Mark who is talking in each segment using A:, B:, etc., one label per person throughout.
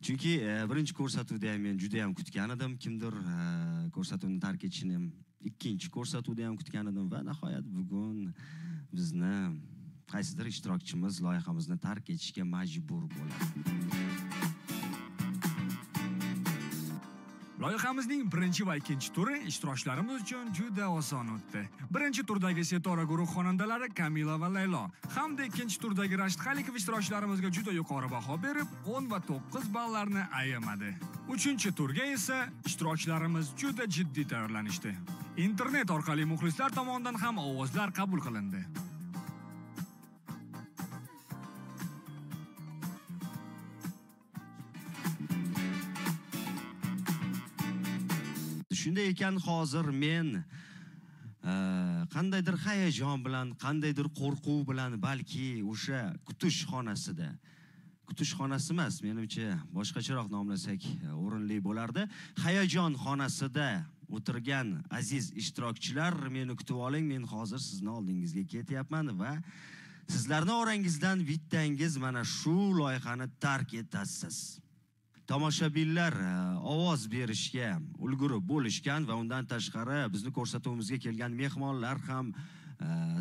A: Chunki birinchi ko'rsatuvda ham men juda ham kutgan edim, kimdir ko'rsatuvni tark etishini ham ikkinchi ko'rsatuvda ham kutgan edim va nihoyat bugun bizni qaysidir ishtirokchimiz loyihamizni tark etishga majbur bo'ladi.
B: Loyihamizning birinchi va ikkinchi turi ishtirokchilarimiz uchun juda oson o'tdi. Birinchi turdagi Setora guruh xonandalari Kamila va Laylo hamda ikkinchi turdagi Rashid Xalikov ishtirokchilarimizga juda yuqori baho berib, 10 va 9 ballarni ayamadi. Uchinchi turga esa ishtirokchilarimiz juda jiddiy tayyorlanishdi. Internet orqali muxlislar tomonidan ham ovozlar qabul qilindi.
A: Shunday ekan, hozir men qandaydir hayajon bilan, qandaydir qo'rquv bilan, balki o'sha kutish xonasida, kutish xonasi emas, menimcha boshqacharoq nomlasak o'rinli bo'lardi. Hayajon xonasida o'tirgan aziz ishtirokchilar, meni kutib oling, men hozir sizni oldingizga ketyapman va sizlarning orangizdan bittangiz mana shu loyihani tark etasiz. Tomoshabinlar ovoz berishga ulgurib bo'lishgan va undan tashqari bizni ko'rsatuvimizga kelgan mehmonlar ham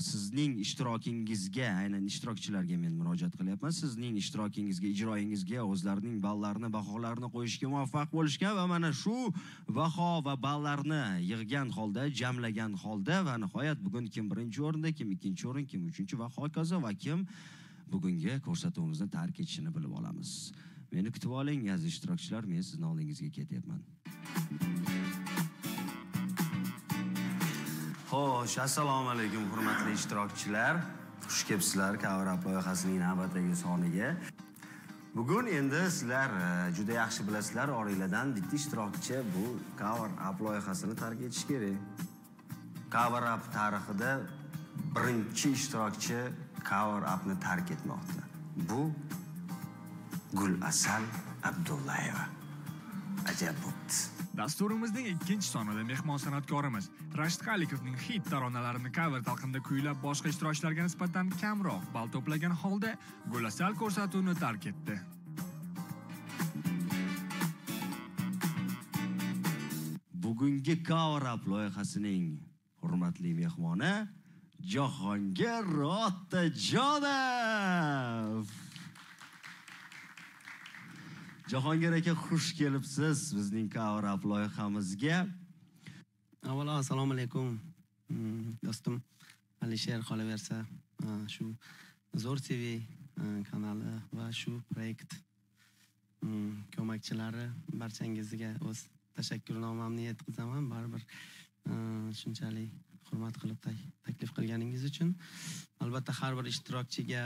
A: sizning ishtirokingizga, aynan ishtirokchilarga men murojaat qilyapman, sizning ishtirokingizga, ijroyingizga o'zlarining ballarini, baholarini qo'yishga muvaffaq bo'lishgan va mana shu baho va ballarni yig'gan holda, jamlagan holda va nihoyat bugun kim birinchi o'rinda, kim ikkinchi o'rin, kim uchinchi va hokazo va kim bugungi ko'rsatuvimizni tark etishini bilib olamiz. Meni kutib oling, aziz ishtirokchilar, men sizning oldingizga ketyapman. Xo'sh, assalomu alaykum hurmatli ishtirokchilar. Xush kelibsizlar Cover Up loyihasining navbatdagi soniga. Bugun endi sizlar juda yaxshi bilasizlar, oranglardan bitta ishtirokchi bu Cover Up loyihasini tark etish kerak. Cover Up tarixida birinchi ishtirokchi Cover Upni tark etmoqda. Bu Gulasal Abdullayeva. Ajab bo'pti.
B: Dasturimizning ikkinchi sonida mehmon san'atkorimiz Rashid Xalikovning hit taronalarini cover talqinida kuylab boshqa ishtirokchilarga nisbatan kamroq ball to'plagan holda Gulasal ko'rsatuvni tark etdi.
A: Bugungi Cover Up loyihasining hurmatli mehmoni Jahongir Otajonov. Jahongir aka, xush kelibsiz bizning Cover Up loyihamizga.
C: Avvalo assalomu alaykum. Do'stim Alisher qolaversa, shu Zo'r TV kanali va shu proyekt ko'makchilari barchangizga o'z tashakkurnomamni yetkazaman. Baribir shunchalik hurmat qilib taklif qilganingiz uchun. Albatta har bir ishtirokchiga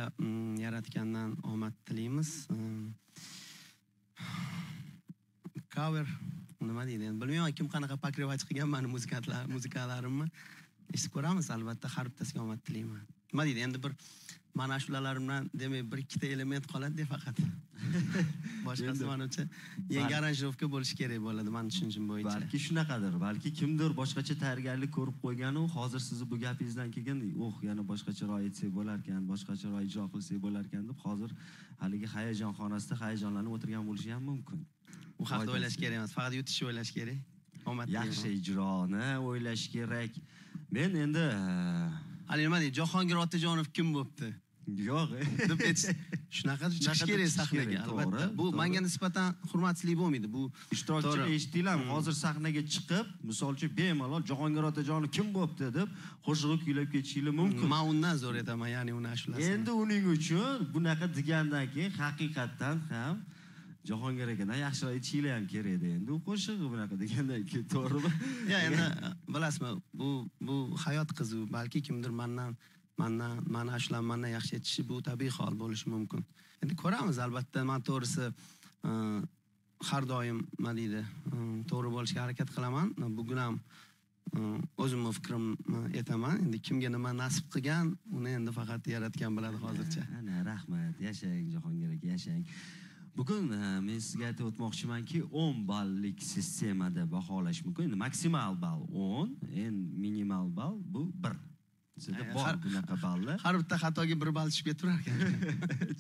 C: yaratgandan omad tilaymiz. Cover nima deydi? Bilmayman kim qanaqa pakrevaч qilgan meni muzikalarimni. Eshitib ko'ramiz, albatta har bittasiga omad tilayman. Nima deydi? Endi bir mana ashulalarimdan demak bir ikkita element qoladi faqat. Boshqasi menimcha yangi aranjirovka bo'lishi kerak bo'ladi, men tushunchim bo'yicha.
A: Balki shunaqadir, balki kimdir boshqacha tayyorgarlik ko'rib qo'ygan u hozir sizni bu gapingizdan keyin, yana boshqacharoq aytsak bo'lar ekan, boshqacharoq ijro qilsak bo'lar ekan deb hozir haligi hayajon xonasida hayajonlanib o'tirgan bo'lishi ham mumkin.
C: U haqda o'ylash kerak emas, faqat yutishni o'ylash kerak.
A: Yaxshi ijroni o'ylash kerak. Men endi
C: hali nima deydi? Jahongir Otajonov kim bo'pti?
A: Yo'q.
C: Deb shunaqa chiqish kerak sahnaga, albatta. Bu menga nisbatan hurmatsizlik bo'lmaydi. Bu
A: ishtirokchi eshitdinglarmi? Hozir sahnaga chiqib, masalan, bemalol Jahongir Otajonov kim bo'pti deb qo'shiq kuylab ketishingiz mumkin.
C: Men undan zo'r etaman, ya'ni uni ashulasini.
A: Endi uning uchun bunaqa degandan keyin haqiqatan ham Jahongir akadan yaxshiroq aytishingiz ham kerak edi. Endi u qo'shig'i bunaqa degandan keyin to'g'rimi?
C: Ya, endi bilasizmi, bu hayot qizu, balki kimdir mana ashulamandan yaxshi aytishi bu tabiiy hol bo'lishi mumkin. Endi ko'ramiz, albatta. Men to'g'risi har doim nima deydi, to'g'ri bo'lishga harakat qilaman. Bugun ham o'zimning fikrimni aytaman. Endi kimga nima nasib qilgan, uni endi faqat yaratgan biladi hozircha.
A: Ana, rahmat. Yashang Jahongir aka, yashang. Bugun men sizga aytib o'tmoqchimanki, 10 ballik sistemada baholash mumkin. Maksimal ball 10, minimal ball bu 1. Sizda bor bunaqa ballar.
C: Har bitta xatoga 1 ball tushib ketaverar ekan.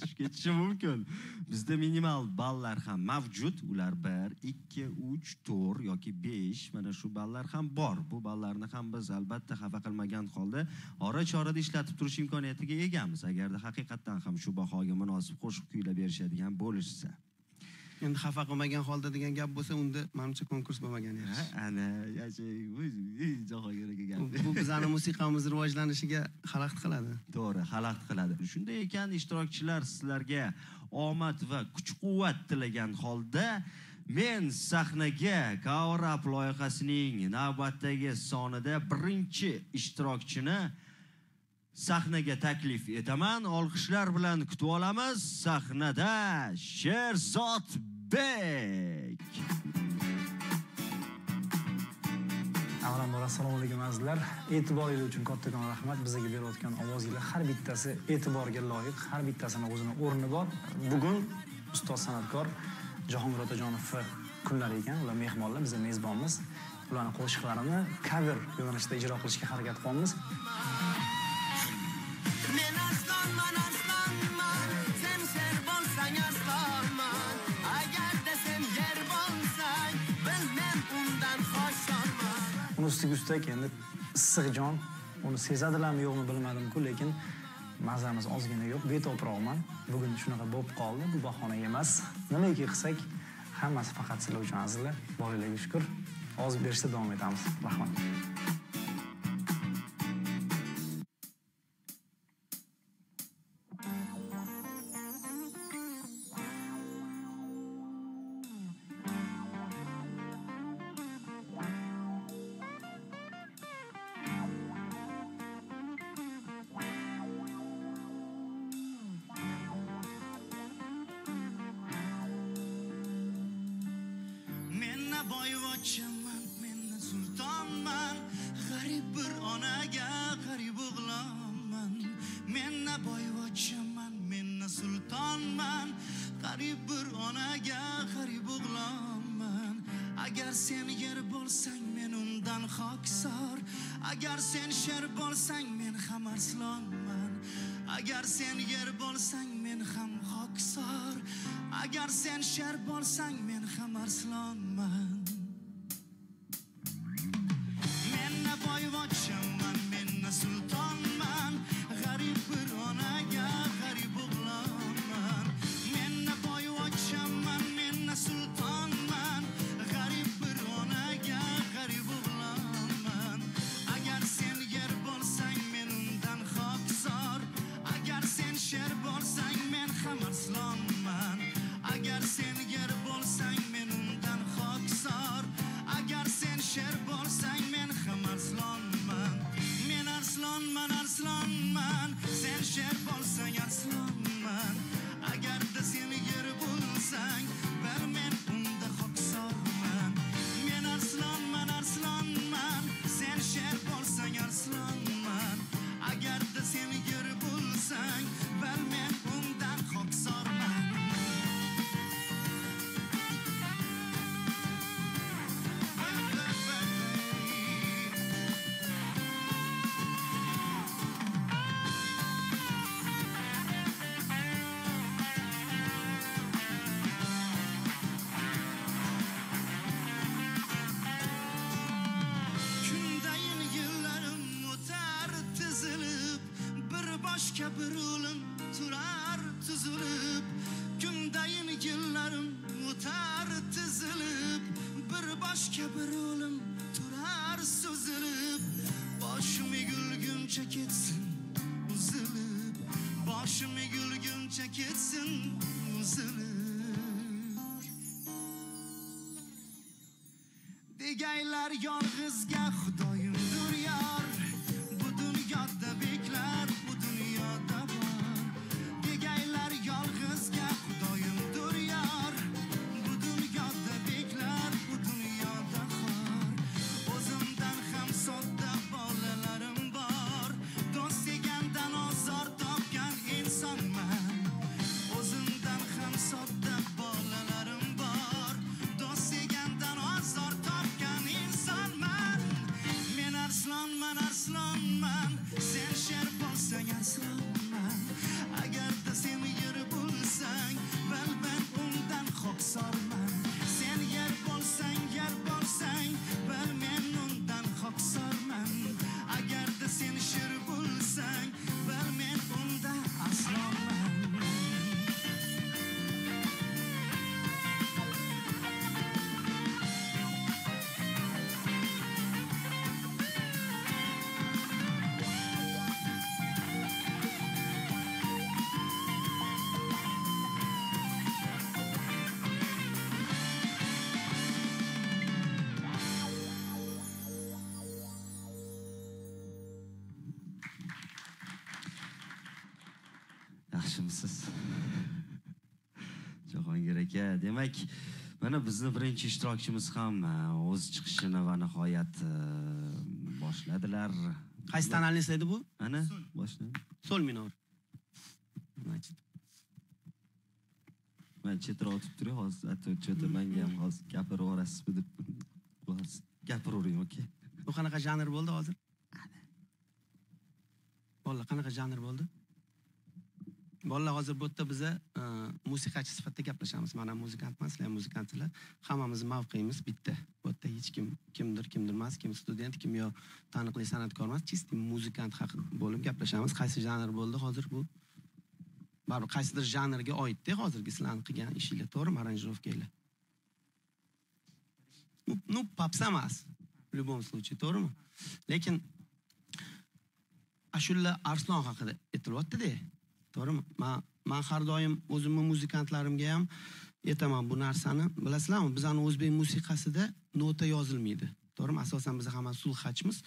A: Tushib ketishi mumkin. Bizda minimal ballar ham mavjud. Ular 1, 2, 3, 4 yoki 5 mana shu ballar ham bor. Bu ballarni ham biz albatta xafa qilmagan holda ora-chorada ishlatib turish imkoniyatiga egamiz. Agarda haqiqatan ham shu bahoga munosib qo'shiq kuylab berishadigan bo'lishsa.
C: Endi xafa qilmagan holda degan gap bo'lsa, unda menimcha konkurs bo'lmagan yaxshi.
A: Ana, Jahongir aka gap.
C: Bu bizning musiqamiz rivojlanishiga xalaqit qiladi.
A: To'g'ri, xalaqit qiladi. Shunday ekan, ishtirokchilar sizlarga omad va kuch-quvvat tilagan holda men sahnaga Cover Up loyihasining navbatdagi sonida birinchi ishtirokchini sahnaga taklif etaman. Olqishlar bilan kutib olamiz. Sahnada Sherzodbek.
D: Avvalambor assalomu alaykum azizlar. E'tiboringiz uchun kattakon rahmat. Bizga berayotgan ovozinglar har bittasi e'tiborga loyiq, har bittasini o'zining o'rni bor. Bugun ustoz san'atkor Jahongir Otajonov kunlari ekan, ular mehmonlar, biz mezbonmiz. Ularning qo'shiqlarini cover yo'nalishida ijro qilishga harakat qilamiz. Uni ustiga ustak endi issiq jon, uni sezadilarmi yo'qmi bilmadim-ku, lekin mazamiz ozgina yo'q, beto'proqman. Bugun shunaqa bo'lib qoldi, bu bahona emas. Nimaiki qilsak, hammasi faqat sizlar uchun azizlar. Borilarga shukr. Oz berishda davom etamiz. Rahmat.
E: boyvachchaman, men sultonman, g'arib bir onaga g'arib o'g'lonman. Men boyvachchaman, men sultonman, g'arib bir onaga g'arib o'g'lonman. Agar sen yer bo'lsang, men undan xokisor. Agar sen sher bo'lsang, men ham arslonman. Agar sen yer bo'lsang, men ham xokisor. Agar sen sher bo'lsang, men ham arslonman. Men boyvachchaman, men sultonman, g'arib bir onaga g'arib o'g'lonman. Men boyvachchaman, men sultonman, g'arib bir onaga g'arib o'g'lonman. Agar sen yer bo'lsang, men undan xokisor. Agar sen sher bo'lsang, men ham arslonman. Agar sen yer bo'lsang, men undan xokisor. Agar sen sher bo'lsang, men ham arslonman. Men arslonman, arslonman, sen sher bo'lsang arslonman. Agarda sen yer bo'lsang, bar men unda xokisorman. Men arslonman, arslonman, sen sher bo'lsang arslonman. Agarda sen yer bo'lsang, bar men undan xokisorman. Boshqa bir o'lim turar tuzilib, kundayin yillarim o'tar tizilib, bir boshqa bir o'lim turar so'zilib, boshim egilguncha ketsin uzilib, boshim egilguncha ketsin uzilib. Degaylar yolg'izga Xudoyimdir yor, bu dunyoda beklar
A: Salomsiz. Jahongir aka, demak, mana bizni birinchi ishtirokchimiz ham o'z chiqishini va nihoyat boshladilar.
C: Qaysi tanalisi edi bu?
A: Ana, boshlandi.
C: Sol minor.
A: Men chetroq o'tib turay, hozir aytib menga ham hozir gapirib yuborasizmi deb gapiravering, okey?
C: Bu qanaqa janr bo'ldi hozir? Bolalar, qanaqa janr bo'ldi? Bolalar, hozir bu yerda biza musiqachi sifatida gaplashamiz. Men ham muzikantman, sizlar ham muzikantsizlar. Hammamiz mavqeyimiz bitta. Bu yerda hech kimdir emas, kim student, kim yo taniqli san'atkor emas, chisti muzikant haqida bo'lib gaplashamiz. Qaysi janr bo'ldi hozir bu? Baribir qaysidir janrga oid-da hozirgi sizlarning qilgan ishinglar, to'g'rimi, aranjirovkanglar? Ну, попса emas. В любом случае, to'g'rimi? Lekin ashula Arslon haqida aytilyapti-da. To'g'rimi? Men har doim o'zimning muzikantlarimga ham aytaman bu narsani. Bilasizlarmi, bizning o'zbek musiqasida nota yozilmaydi. To'g'rimi? Asosan biz hamma sulxachmiz.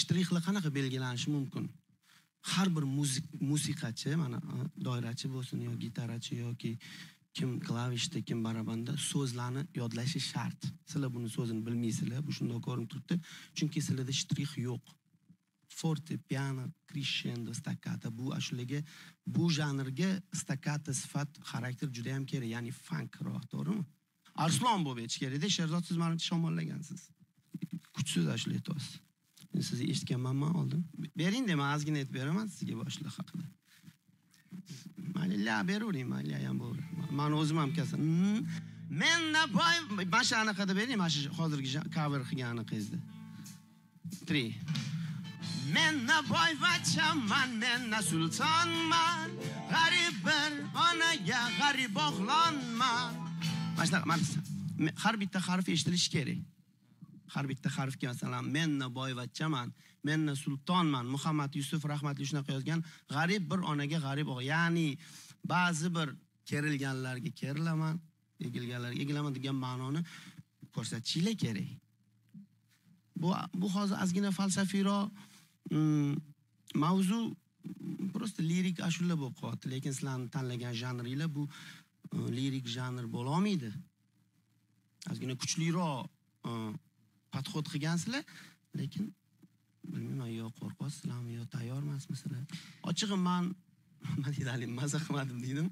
C: Shtrixlar qanaqa belgilanishi mumkin? Har bir musiqachi, mana doirachi bo'lsin yo gitarachi yoki kim klavishda, kim barabanda so'zlarni yodlashi shart. Sizlar buni so'zini bilmaysizlar, bu shunday ko'rinib turibdi. Chunki sizlarda shtrix yo'q. Forte, piano, crescendo, staccato bu ashulaga, bu janrga staccato sifat, xarakter juda ham kerak, ya'ni funk rock, to'g'rimi? Arslon bo'lib aytish kerak-da, Sherzod siz meni shamollagansiz. Kuchsiz ashula aytyapsiz. Men sizni eshitganman oldin. Bering dema, ozgina aytib beraman sizga boshliq haqida. Mayli, beravering, mayli ham bo'ladi. Men o'zim ham kasal. Menna boy, mana shu anaqada bering, mana shu hozirgi cover qilgani qizni. 3. Menna boyvachchaman, menna sultonman, g'arib bir onaga g'arib o'g'lonman. Mana har bitta harf eshitilishi kerak. Har bitta harfga masalan menna boyvachchaman, menna sultonman, Muhammad Yusuf rahmatli shunaqa yozgan, g'arib bir onaga g'arib o'g'il. Ya'ni ba'zi bir kerilganlarga kerilaman, egilganlarga egilaman degan ma'noni ko'rsatishinglar kerak. Bu hozir ozgina falsafiyroq mavzu, просто lirik ashula bo'lib qoldi, lekin sizlarning tanlagan janringlar bu lirik janr bo'la olmaydi. Ozgina kuchliroq podxod qilgansizlar, lekin bilmayman, yo qo'rqasizlarmi yo tayyor emasmisizlar. Ochig'i men dedim, maza qilmadim dedim.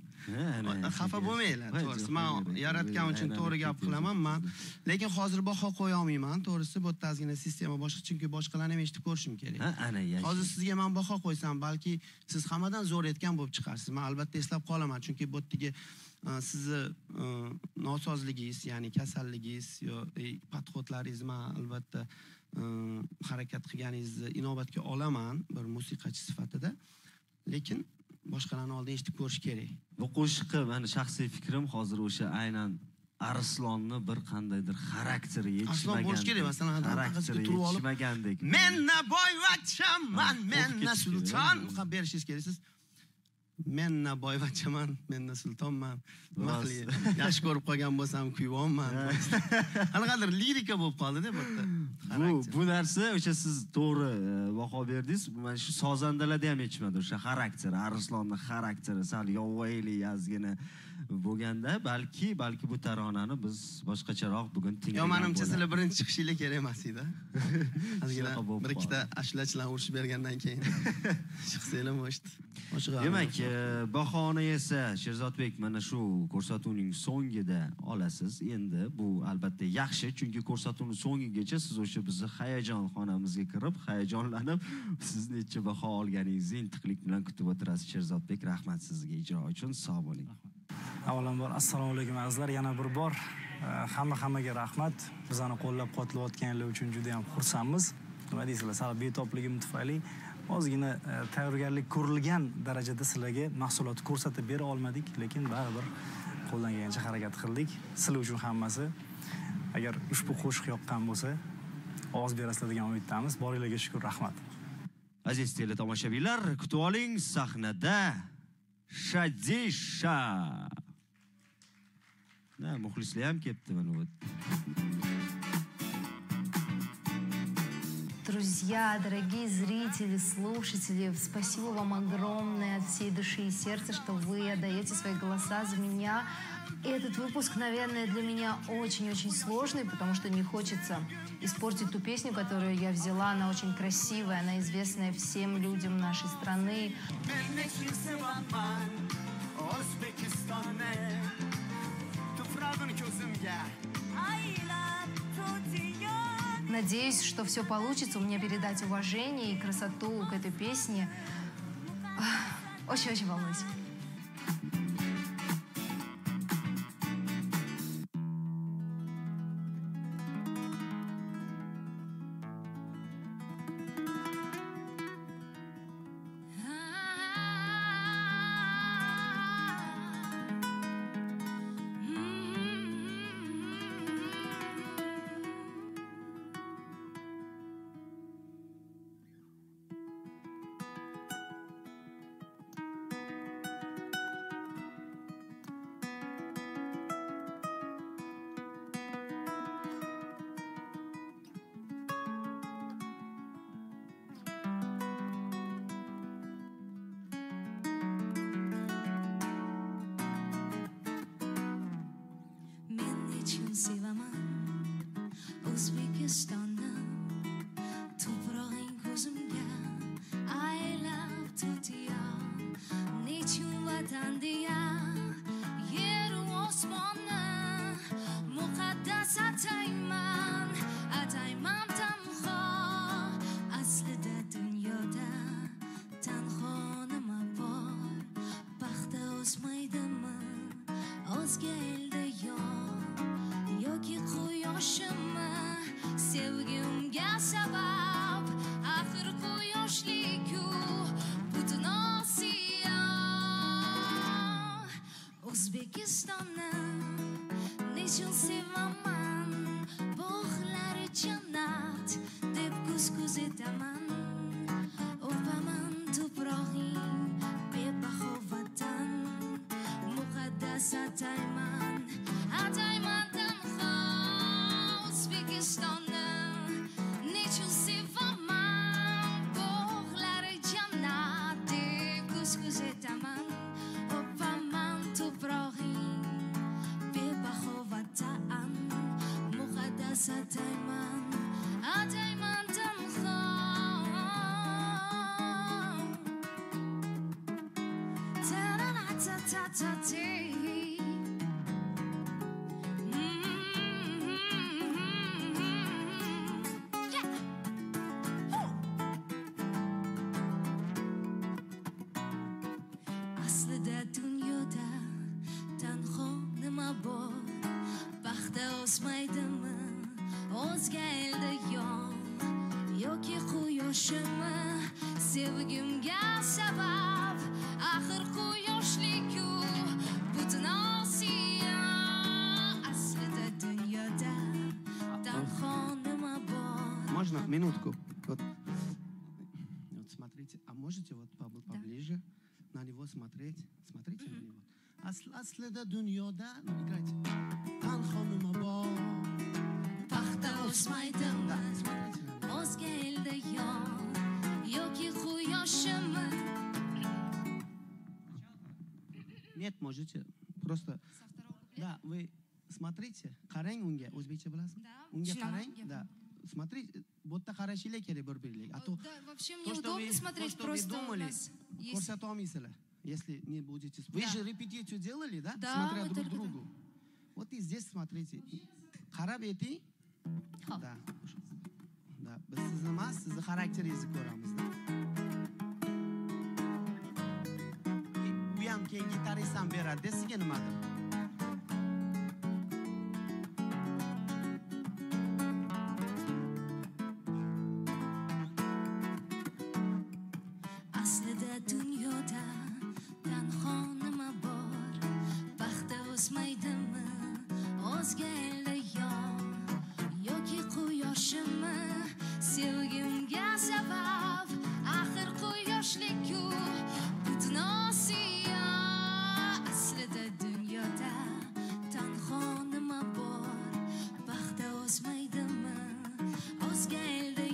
C: Xafa bo'lmanglar, to'g'risi. Men yaratgan uchun to'g'ri gap qilaman men, lekin hozir baho qo'ya olmayman, to'g'risi. Bu yerda ozgina sistema boshqa, chunki boshqalarni ham eshitib ko'rishim kerak. Hozir sizga men baho qo'ysam, balki siz hammadan zo'r aytgan bo'lib chiqarsiz. Men albatta eslab qolaman, chunki bu yerdagi sizni nosozligingiz, ya'ni kasalligingiz yo podxodlaringiz men albatta harakat qilganingizni inobatga olaman bir musiqachi sifatida. Lekin boshqalarning oldida eshitib ko'rish kerak.
A: Bu qo'shiqqa meni shaxsiy fikrim hozir o'sha aynan Arslonni bir qandaydir xarakteri yetishmagan.
C: Arslon bo'lish kerak, masalan,
A: xarakteri yetishmagandek.
C: Menna boyvachchaman, menna sulton, qilib berishingiz kerak. Siz menna boyvachchaman, menna sultonman. Mahli yaxshi ko'rib qolgan bo'lsam kuyvonman. Qanaqadir lirika bo'lib qoldi-da bu yerda.
A: Bu narsa o'sha siz to'g'ri baho berdingiz. Mana shu sozandalarda ham yetishmadi o'sha xarakteri, Arslonning xarakteri sal yovvoyili yazgina bo'lganda, balki bu taronani biz boshqacharoq bugun tinglagan.
C: Yo, menimcha sizlar birinchi chiqishinglar kerak emas edi. Ozgina bir ikkita ashulachilar urushib bergandan keyin chiqsanglar bo'shdi.
A: Demak, bahoni esa Sherzodbek mana shu ko'rsatuvning so'ngida olasiz. Endi bu albatta yaxshi, chunki ko'rsatuvning so'ngigacha siz o'sha bizni hayajon xonamizga kirib, hayajonlanib, siz necha baho olganingizni intiqlik bilan kutib o'tirasiz. Sherzodbek, rahmat sizga ijro uchun. Sog' bo'ling.
D: Avvalambor assalomu alaykum azizlar, yana bir bor hammaga rahmat. Bizani qo'llab-quvvatlayotganlar uchun juda ham xursandmiz. Nima deysizlar, sal betobligim tufayli ozgina tayyorgarlik ko'rilgan darajada sizlarga mahsulot ko'rsatib bera olmadik, lekin baribir qo'ldan kelgancha harakat qildik. Sizlar uchun hammasi. Agar ushbu qo'shiq yoqqan bo'lsa, ovoz berasizlar degan umiddamiz. Boringlarga shukr, rahmat.
A: Aziz teletomoshabinlar, kutib oling, sahnada Shadisha. Muxlislar ham kelibdi mana bu.
F: Друзья, дорогие зрители, слушатели, спасибо вам огромное от всей души и сердца, что вы отдаете свои голоса за меня. И этот выпуск, наверное, для меня очень-очень сложный, потому что не хочется испортить ту песню, которую я взяла. Она очень красивая, она известная всем людям нашей страны. Надеюсь, что все получится у меня передать уважение и красоту к этой песне. Очень-очень волнуюсь.
G: O'zbekistonni tuprog'ing ko'zimga aylab tutiya nechun vatan deya yeru osmonni muqaddas atayman tanho aslida dunyoda tanho nima bor paxta o'smaydimi o'zga elda yoki quyoshimmi sevgimga sabab axir quyoshlik-ku butun Osiyo. O'zbekistonni nechun sevaman, bog'lari jannat deb ko'z etaman. O'paman tuprog'ing bebaho vatan, muqaddas atayman tanho. O'zbekistonni nechun sevaman, bog'lari jannat deb ko'z etaman. O'paman tuprog'ing bebaho vatan, muqaddas atayman tanho. Ta-ra-ra-ta-ta-ta-ta. Aslida dunyoda tanho nima bor, paxta o'smaydimi o'zga elda yoki quyoshimi sevgimga sabab axir quyoshlik-ku butun Osiyo. Aslida dunyoda tanho nima bor.
C: Можно минутку? Вот смотрите, а можете вот поближе на него смотреть? Смотрите на него. Aslida dunyoda, играйте. Tanho nima bor,
G: paxta o'smaydimi o'zga elda yoki quyoshimi.
C: Нет, можете. Просто... Да, вы смотрите, qarang unga, o'zbekcha bilasizmi? Unga qarang, да. Смотрите, вот так qarashinglar kerak bir-biriga. А то
G: вообще мне удобно смотреть, просто у нас есть...
C: Ko'rsata olmaysizlar, если не будете... Вы же репетицию делали, да?
G: Да,
C: смотря
G: мы
C: друг
G: только
C: другу. Вот и здесь смотрите. Qarab eting. Да. Да, biz sizni emas, sizni xarakteringizni ko'ramiz, da. U ham keyin gitarist ham beradi, sizga nimadir?
G: Aslida dunyoda tanho nima bor, paxta o'smaydimi o'zga elda yoki quyoshimi sevgimga sabab axir quyoshlik-ku butun Osiyo. Aslida dunyoda tanho nima bor, paxta o'smaydimi o'zga elda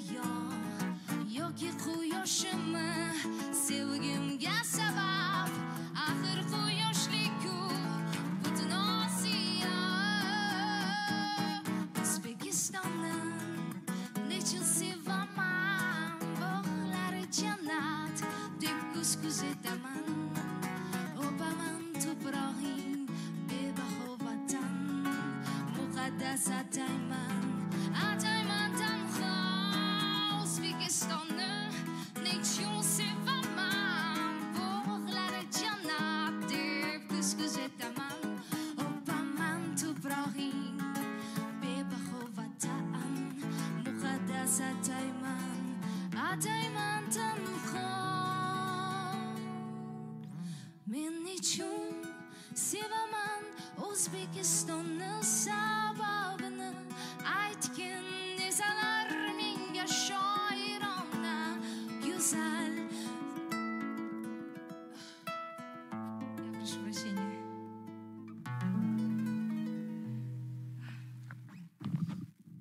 G: etaman opaman tuprog'ing bebaho vatan muqaddas atayman tanho O'zbekistonni nechun sevaman bog'lari jannat deb kuz etaman opaman tuprog'ing bebaho vatan muqaddas atayman tanho men nechun sevaman O'zbekistonni sababini aytgin nezalar menga shoirona go'zal. Я прошу прощения.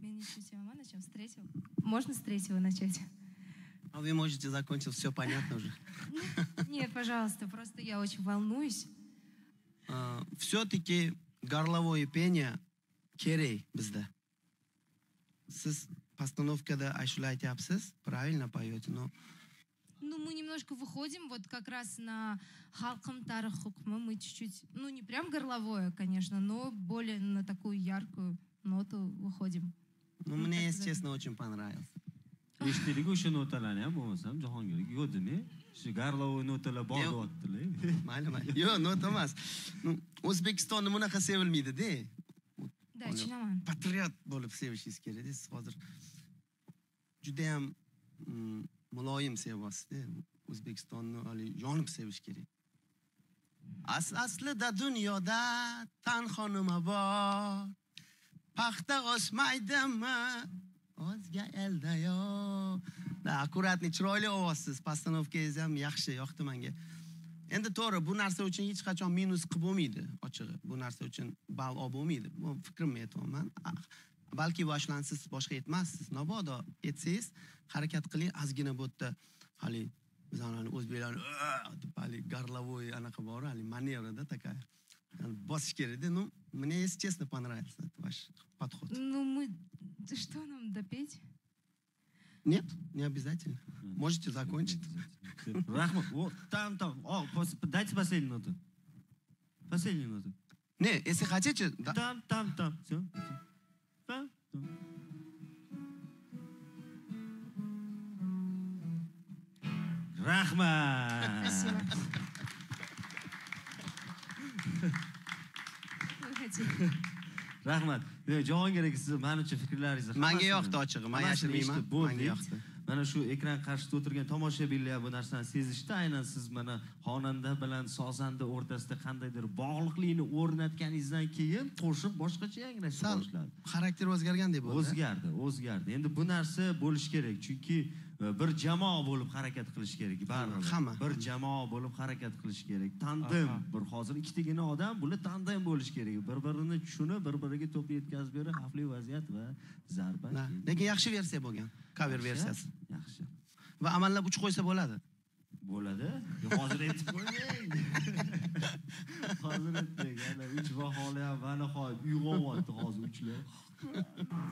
G: Мен ничего севаман, начнем с третьего. Можно с третьего начать?
C: А вы можете закончить, все понятно уже.
F: Нет, пожалуйста, просто я очень волнуюсь.
C: Все-таки горловое пение kerak bizda. Siz постановкада ashula aytyapsiz, правильно поете, но
F: Ну, мы немножко выходим вот как раз на халкам тарих хукмы. Мы чуть-чуть, ну, не прям горловое, конечно, но более на такую яркую ноту выходим.
C: ну, мне, если честно, очень понравилось.
A: Eshitdik o'sha notalarni ham bo'lmasam Jahongirga yo'dimi? Shu garlovoy notalar bor deyaptilar.
C: Mayli. Yo'q, nota emas. Ну, O'zbekistonni bunaqa sevilmaydi-da.
F: Да, Чинаман.
C: Patriot bo'lib sevishingiz kerak. Siz hozir juda ham muloyim sevyapsiz-da. O'zbekistonni hali yonib sevish kerak. Aslida dunyoda tanho nima bor? Paxta o'smaydimi? O'zga elda yo'q. Akkuratni chiroyli ovozsiz, postanovkangiz ham yaxshi, yoqdi menga. Endi to'g'ri, bu narsa uchun hech qachon minus qilib bo'lmaydi, ochig'i. Bu narsa uchun ball olib bo'lmaydi. Bu fikrimni aytyapman. Balki boshlansiz boshqa yetmassiz. Mabodo etsangiz, harakat qiling, ozgina bu yerda hali bizlarni o'zbeklarni deb hali горловой anaqa bor, hali manevrada такая. Bosish kerak-da. Ну, мне, если честно, понравился ваш подход.
F: Ну, мы... Что нам допеть?
C: Нет, не обязательно. Можете закончить.
A: Rahmat. Вот там. О, дайте последнюю ноту. Последнюю ноту.
C: Не, если хотите, да.
A: Там. Все. Там. Rahmat.
F: Спасибо. Вы хотели.
A: Rahmat. Jahongir aka, siz menimcha fikrlaringizni
C: Menga yoqdi ochig'i, men yashirmayman. Menga yoqdi.
A: Mana shu ekran qarshisida o'tirgan tomoshabinlar bu narsani sezishdi. Aynan siz mana xonanda bilan sozanda o'rtasida qandaydir bog'liqlikni o'rnatganingizdan keyin qo'shiq boshqacha yangrashni boshladi.
C: Xarakter o'zgargandek bo'ldi.
A: O'zgardi. Endi bu narsa bo'lish kerak, chunki bir jamoa bo'lib harakat qilish kerak. Baribir.
C: Hamma.
A: Bir jamoa bo'lib harakat qilish kerak. Tandem. Bir hozir ikkitagina odam, bular tandem bo'lish kerak. Bir-birini tushunib, bir-biriga to'p yetkazib berib, xavfli vaziyat va zarba.
C: Lekin yaxshi versiya bo'lgan. Cover versiyasi.
A: Yaxshi.
C: Va amallab uch qo'ysa bo'ladi.
A: Bo'ladi. Hozir aytib qo'ying. Hozir aytdik. Ana 3 baholi ham mana hozir uyg'onyapti hozir uchlar.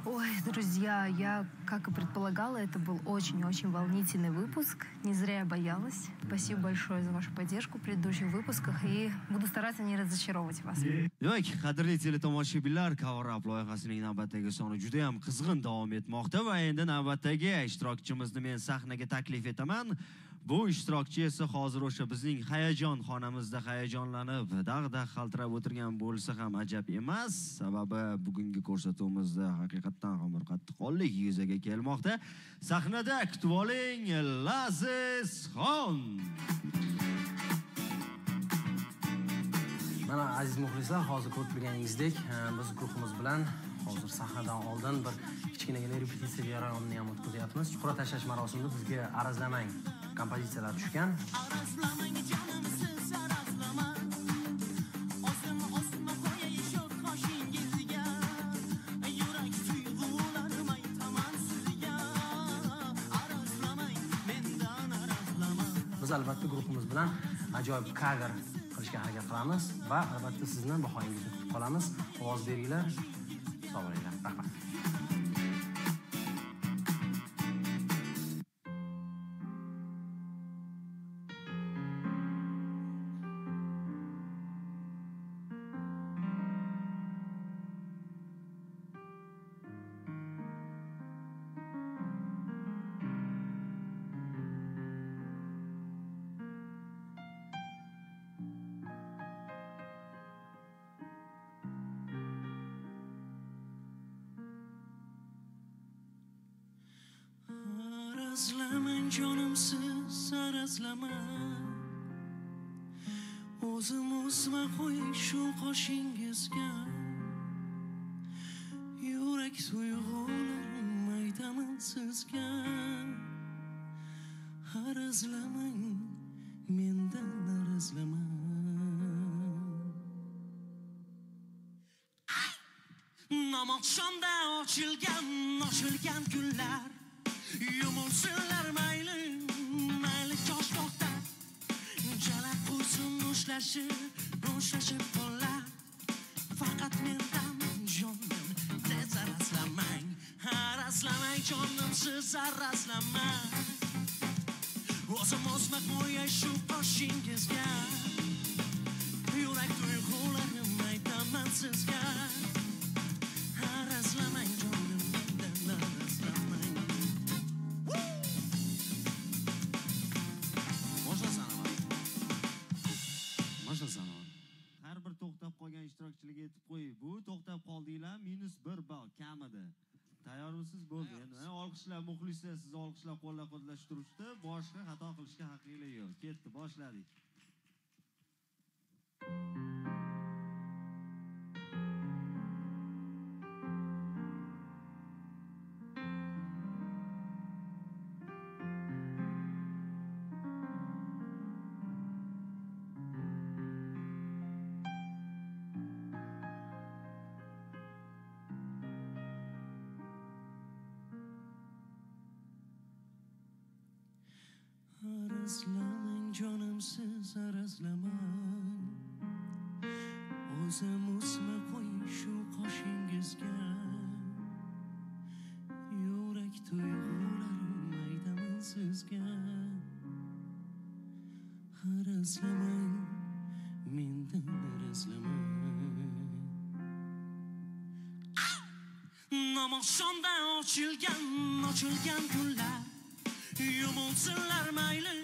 F: Ой, друзья, я, как и предполагала, это был очень-очень волнительный выпуск. Не зря я боялась. Спасибо большое за вашу поддержку в предыдущих выпусках и буду стараться не разочаровывать вас.
A: Demak, qadrli teletomoshabinlar, Cover Up loyihasining navbatdagi soni juda ham qizg'in davom etmoqda va endi navbatdagi ishtirokchimizni men sahnaga taklif etaman. Bu ishtirokchi esa hozir o'sha bizning hayajon xonamizda hayajonlanib, dag'da qaltirab o'tirgan bo'lsa ham ajab emas. Sababi bugungi ko'rsatuvimizda haqiqatan ham bir qattiqqonlik yuzaga kelmoqda. Sahnada kutib oling, Lazizxon.
H: Mana aziz muxlislar, hozir ko'rib turganingizdek, biz guruhimiz bilan hozir sahnadan oldin bir kichkinagina repetitsiya jarayonini ham o'tkazyapmiz. Chuqur tashlash marosimida bizga Arazlamang kompozitsiyalar tushgan. Biz albatta guruhimiz bilan ajoyib cover qilishga harakat qilamiz va albatta sizni bahoyingizni kutib qolamiz. Ovoz beringlar, sog' bo'linglar. Rahmat.
E: Arazlamang jonimsiz arazlamang O'zim o'sma qo'ying shu qoshingizga Yurak tuyg'ularim aytaman sizga Arazlamang mendan arazlamang Namoqshonda ochilgan kunlar Yumulsinlar mayli choshgohda Jala qo'ysin ushlashib qo'llar Faqat mendan jonim tez arazlamang Arazlamang jonim siz arazlamang O'zim o'sma qo'yay shu qoshingizga Yurak tuyg'ularim aytaman sizga Arazlamang jonim mendan arazlamang
A: Har bir to'xtab qolgan ishtirokchilarga aytib qo'y. Bu to'xtab qoldinglar -1 ball kamida. Tayyormisiz? Bo'ldi. Endi olqishlar, muxlislar sizni olqishlab qo'llab-quvvatlashib turibdi. Boshqa xato qilishga haqqinglar yo'q. Ketdi, boshladik.
E: Arazlamang jonimsiz arazlamang O'zim o'sma qo'ying shu qoshingizga Yurak tuyg'ularim aytaman sizga Arazlamang mendan arazlamang Namoqshonda ochilgan kunlar Yumulsinlar mayli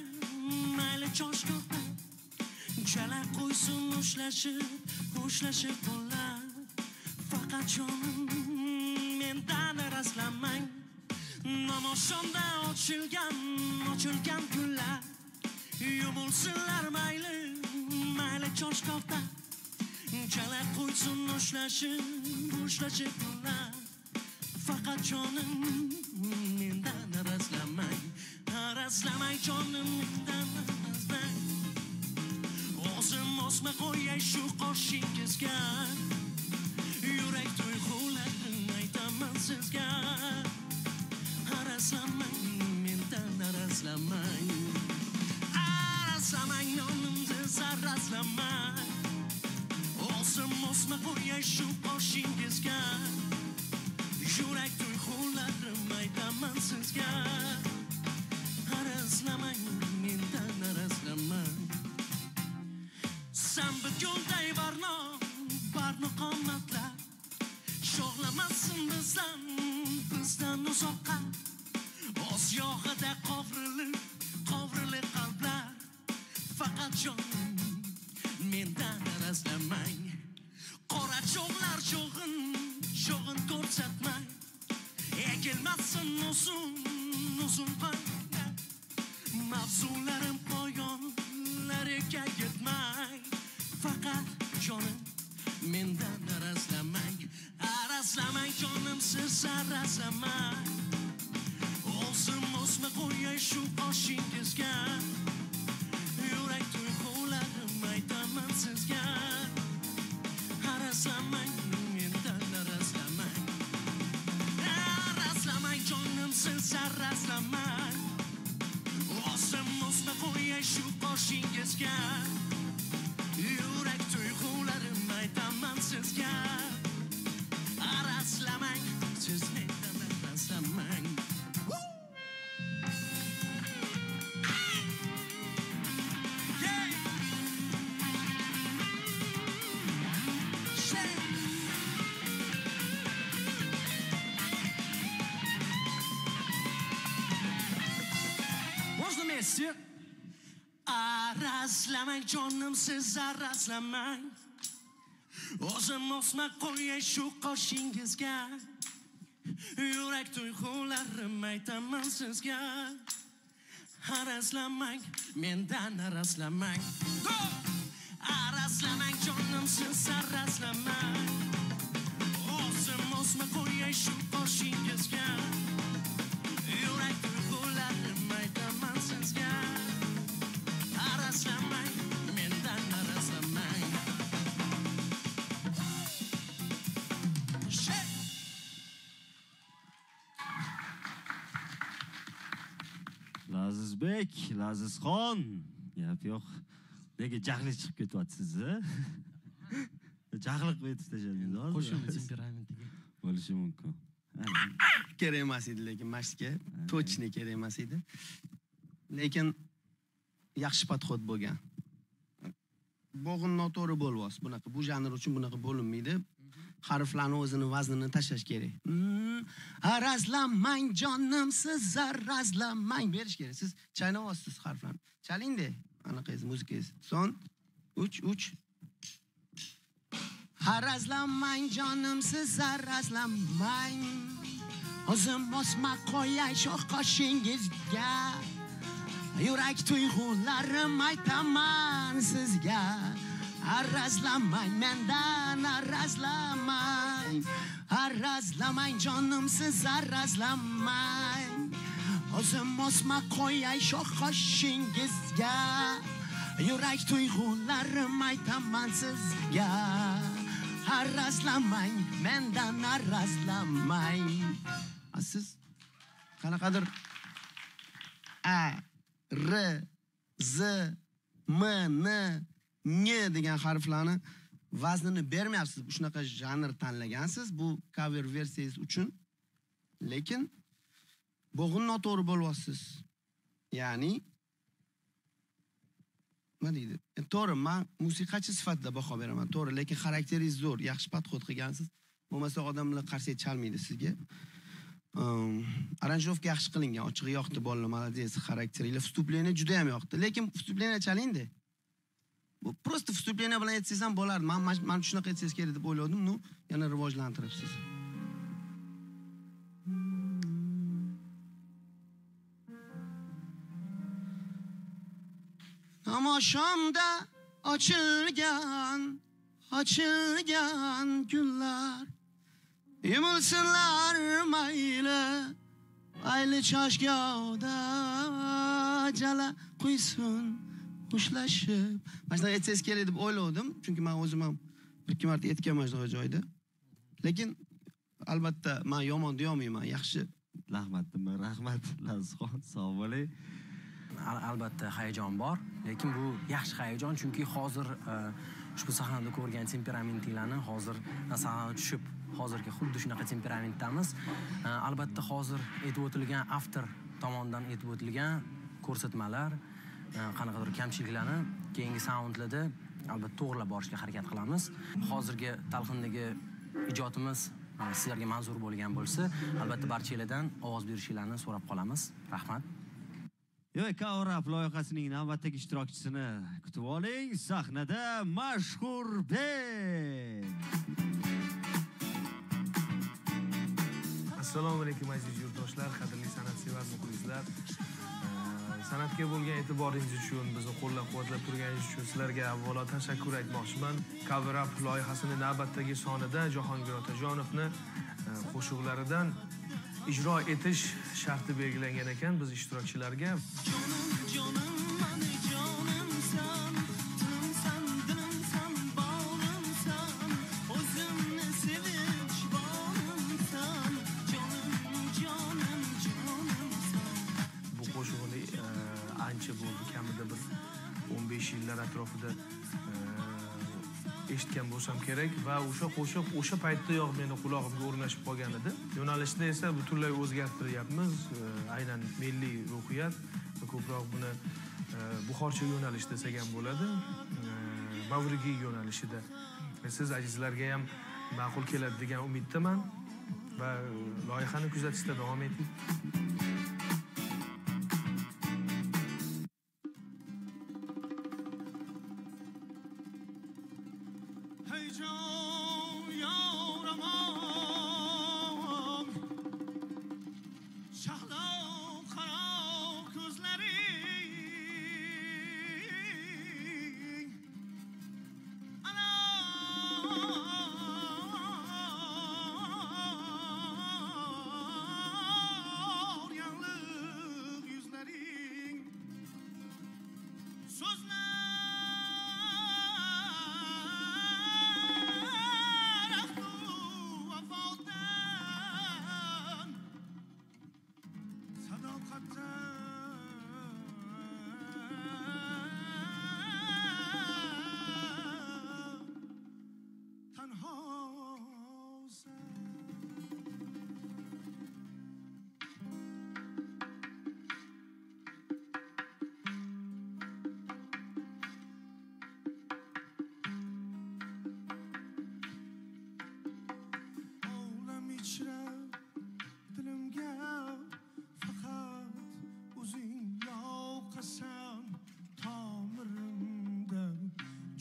E: choshgohda Jala qo'ysin ushlashib qo'llar Faqat jonim mendan arazlamang Namoqshonda ochilgan kunlar Yumulsinlar mayli choshgohda Jala qo'ysin ushlashib qo'llar Faqat jonim mendan arazlamang Arazlamang jonim mendan arazlamang O'zim o'sma qo'yay shu qoshingizga Yurak tuyg'ularim aytaman sizga Arazlamang mendan arazlamang Arazlamang jonimsiz arazlamang O'zim o'sma qo'yay shu qoshingizga Yurak tuyg'ularim aytaman sizga Arazlamang mendan arazlamang Sen bugunday barno qomatlar Sho'g'lamasin bizdan uzoqqa O'z yog'ida qovrilib qalblar Faqat jonim mendan arazlamang Qora cho'g'lar cho'g'in ko'rsatmang Egilmasin uzun qanqa Mavzularim poyonlariga yetmay Faqat jonim mendan arazlamang Arazlamang jonim siz arazlamang O'zim o'sma qo'yay shu qoshingizga Yurak tuyg'ularim aytaman sizga Arazlamang mendan arazlamang Arazlamang jonim siz arazlamang O'zim o'sma qo'yay shu qoshingizga Yurak tuyg'ularim aytaman sizga Arazlamang siz mendan arazlamang Arazlamang jonim siz arazlamang O'zim o'sma qo'yay shu qoshingizga Yurak tuyg'ularim aytaman sizga. Arazlamang, mendan arazlamang. Arazlamang jonim, siz arazlamang. O'zim o'sma qo'yay shu qoshingizga. Yurak tuyg'ularim aytaman sizga. Arazlamang, mendan arazlamang.
A: Lazizbek, Lazizxon. Gap yo'q. Nega jahli chiqib ketyapsiz, a? Jahli qilib tashladingiz hozir.
H: Qo'shimcha temperamentiga.
A: Bo'lishi mumkin.
C: Kerak emas edi lekin mashqga. Точно kerak emas edi. Lekin yaxshi podxod bo'lgan. Bo'g'in noto'g'ri bo'lyapsiz. Bunaqa bu janr uchun bunaqa bo'linmaydi. Harflarni o'zini vaznini tashlash kerak. Arazlamang jonim, siz arazlamang berish kerak. Siz chaynayapsiz harflarni. Chaling-da. Anaqangiz musikangiz. Son 3. Arazlamang jonim, siz arazlamang. O'zim bosma qo'yay shoh qoshingizga. Yurak tuyg'ularim aytaman sizga. Arazlamang mendan arazlamang. Arazlamang jonim, siz arazlamang. O'zim bosma qo'yay shoh qoshingizga. Yurak tuyg'ularim aytaman sizga. Arazlamang mendan arazlamang. Siz qanaqadir A, R, Z, M, N, N degan harflarni vaznini bermayapsiz. Shunaqa janr tanlagansiz bu cover versiyangiz uchun. Lekin bo'g'in noto'g'ri bo'lyapsiz. Ya'ni nima deydi? To'g'ri, men musiqachi sifatida baho beraman. To'g'ri, lekin xarakteringiz zo'r, yaxshi podxod qilgansiz. Bo'lmasa odamlar qarshi chalmaydi sizga. Aranjirovka yaxshi qilingan, ochiq yoqdi bolalar, молодец, xarakteringiz, vstupleniya juda ham yoqdi. Lekin vstupleniya chaling-da. Bu просто vstupleniya bilan aytsangiz ham bo'lardi. Men shunaqa aytsangiz kerak deb o'yladim, no, yana rivojlantiribsiz. Tomoshomda ochilgan gullar, yumilsinlar mayli choshgohda jala quysin ushlashib. Mana shunday aytsangiz kerak deb o'yladim, chunki men o'zim ham bir ikki marta aytganman shu joyda. Lekin albatta men yomon deyolmayman, yaxshi.
A: Rahmat, Lazizxon, sog' bo'ling.
H: Albatta hayajon bor, lekin bu yaxshi hayajon, chunki hozir ushbu sahnada ko'rgan temperamentinglarni hozir sahnaga tushib, hozirgi xuddi shunaqa temperamentdamiz. Albatta hozir aytib o'tilgan avtor tomonidan aytib o'tilgan ko'rsatmalar, qanaqadir kamchiliklarni keyingi saundlarda albatta to'g'rilab borishga harakat qilamiz. Hozirgi talqindagi ijodimiz sizlarga manzur bo'lgan bo'lsa, albatta barchalardan ovoz berishingizni so'rab qolamiz. Rahmat.
A: Yo'q, loyihasining navbatdagi ishtirokchisini kutib oling. Sahnada Mashhurbek.
I: Assalomu alaykum aziz yurtdoshlar, qadrli san'atsevar muxlislar. San'atga bo'lgan e'tiboringiz uchun, bizni qo'llab-quvvatlab turganingiz uchun sizlarga avvalo tashakkur aytmoqchiman. Cover Up loyihasini navbatdagi sonida Jahongir Otajonovni qo'shiqlaridan ijro etish sharti belgilangan ekan biz ishtirokchilarga. Bu qo'shiqni ancha bo'ldi, kamida bir 15 yillar atrofida eshitgan bo'lsam kerak va o'sha qo'shiq o'sha paytdayoq meni qulog'imga o'rnashib qolgan edi. Yo'nalishda esa butunlay o'zgartiryapmiz. Aynan milliy ruhiyat va ko'proq buni buxorcha yo'nalish desak ham bo'ladi. Mavrigiy yo'nalishida. Siz azizlarga ham ma'qul keladi degan umiddaman va loyihani kuzatishda davom eting.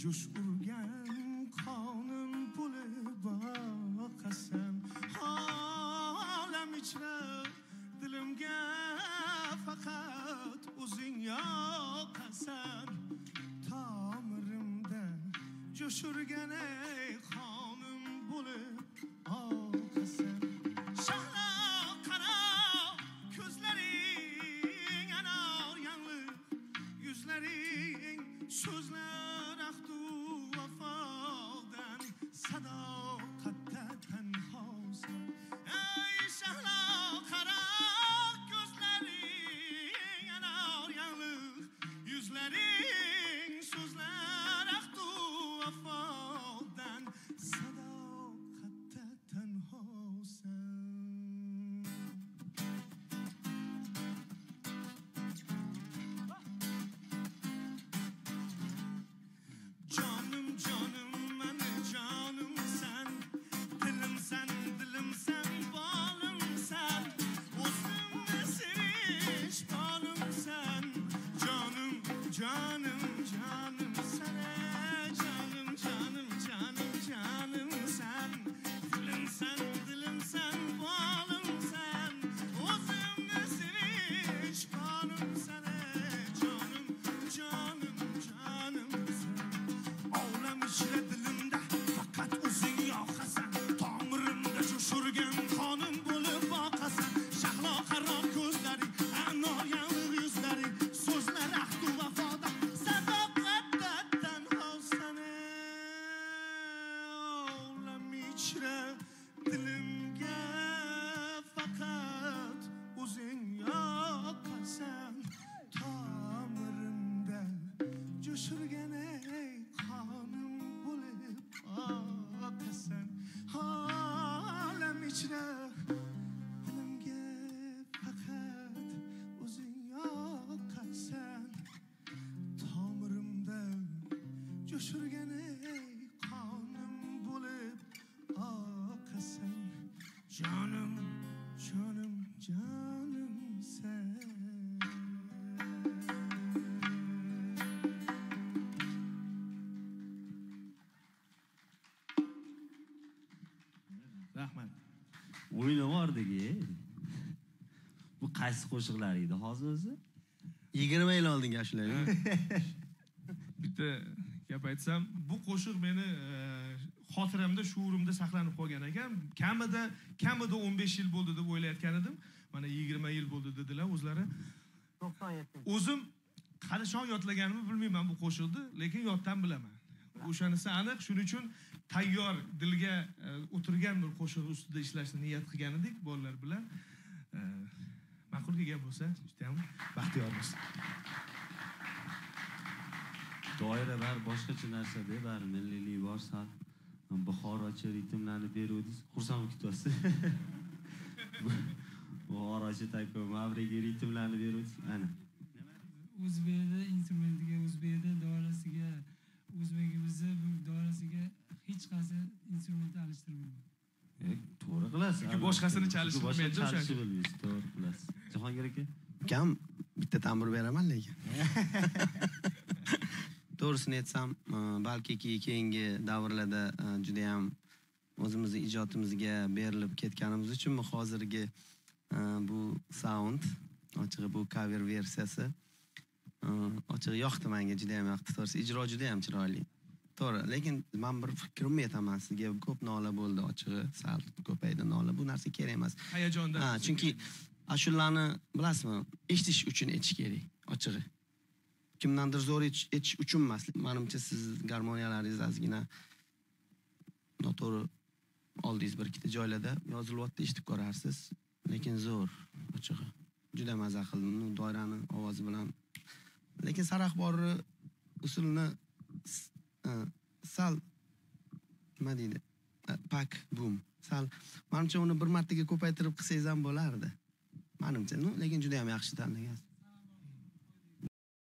E: jo'sh urgan qonim bo'lib boqasan. Olam ichra dilimga faqat o'zing yoqasan. Tomirimda jo'sh urgan ey qonim bo'lib boqasan. Shahlo qaro ko'zlaring anor yanglig, yuzlaring so'zlar ahdu vafodan, sadoqatda tanhosan. Ey shahlo qaro ko'zlaring anor yanglig, yuzlaring so'zlar ahdu vafodan, sadoqatda tanhosan. Canım canım mani canım sen, dilim sen, dilim sen, balım sen, o'zimni sevish bolim sen. Canım canım canım sen, canım canım canım canım sen, dilim sen, dilim sen, balım sen, o'zimni sevish bolim sen. Canım canım canım sen. Olam ichra dilimda faqat o'zing yoqasan. Tomirimda jo'sh urgan qonim bo'lib boqasan. Shahlo qaro ko'zlaring anor yanglig, yuzlaring so'zlar ahdu vafoda, sadoqatda tanhosan. Olam ichra dilimga faqat o'zing yoqasan. Tomirimda jo'sh urgan ey qonim bo'lib boqasan. Olam ichra dilimga faqat o'zing yoqasan. Tomirimda jo'sh urgan ey qonim bo'lib boqasan. Jonim jonim jonim sen.
I: Rahmat.
A: O'ynavordik-e. Bu qaysi qo'shiqlar edi hozir o'zi?
C: 20 yil oldingi ashulalar.
I: Bitta gap aytsam, bu qo'shiq meni xotiramda, shuurimda saqlanib qolgan ekan. Kamida 15 yil bo'ldi deb o'ylayotgan edim. Mana 20 yil bo'ldi dedilar o'zlari.
H: 97.
I: O'zim qachon yodlaganimni bilmayman bu qo'shiqni, lekin yoddan bilaman. O'shanisi aniq, shuning uchun tayyor dilga o'tirgan bir qo'shiq ustida ishlashni niyat qilgan edik bolalar bilan. Ma'qul kelgan bo'lsa, juda ham baxtiyormiz.
A: Doira bar boshqacha narsa-da, bar milliylik bor, sal Buxorocha ritmlarni beruvdingiz. Xursand kutyapsiz. Buxorocha tako mavrigi ritmlarni beruvdingiz. Ana.
J: O'zbekda instrumentiga, o'zbekda doirasiga, o'zbegimizda bu doirasiga hech qaysi instrumentni alishtirmayman.
A: To'g'ri qilasiz.
I: Chunki boshqasini chalishni bilmaydi o'sha.
A: To'g'ri qilasiz. Jahongir aka?
C: Ukam bitta tambur beraman lekin. To'g'risini aytsam, balki keyingi davrlarda juda ham o'zimizning ijodimizga berilib ketganimiz uchunmi hozirgi bu sound, ochig'i bu cover versiyasi ochig'i yoqdi menga, juda ham yoqdi. To'g'risi ijro juda ham chiroyli. To'g'ri, lekin men bir fikrimni aytaman sizga. Ko'p nola bo'ldi ochig'i, sal ko'paydi nola. Bu narsa kerak emas.
I: Hayajondan.
C: Chunki ashullarni bilasizmi, eshitish uchun aytish kerak, ochig'i. Kimdandir zo'r aytish uchun emas. Menimcha siz garmoniyalaringiz ozgina noto'g'ri oldingiz bir ikkita joylarda yozilyapti, eshitib ko'rarsiz, lekin zo'r ochig'i. Juda maza qildim doirani ovozi bilan. Lekin Saraxbori usulni sal nima deydi? Pak boom. Sal menimcha uni bir martaga ko'paytirib qilsangiz ham bo'lardi. Menimcha, lekin juda ham yaxshi tanlagansiz.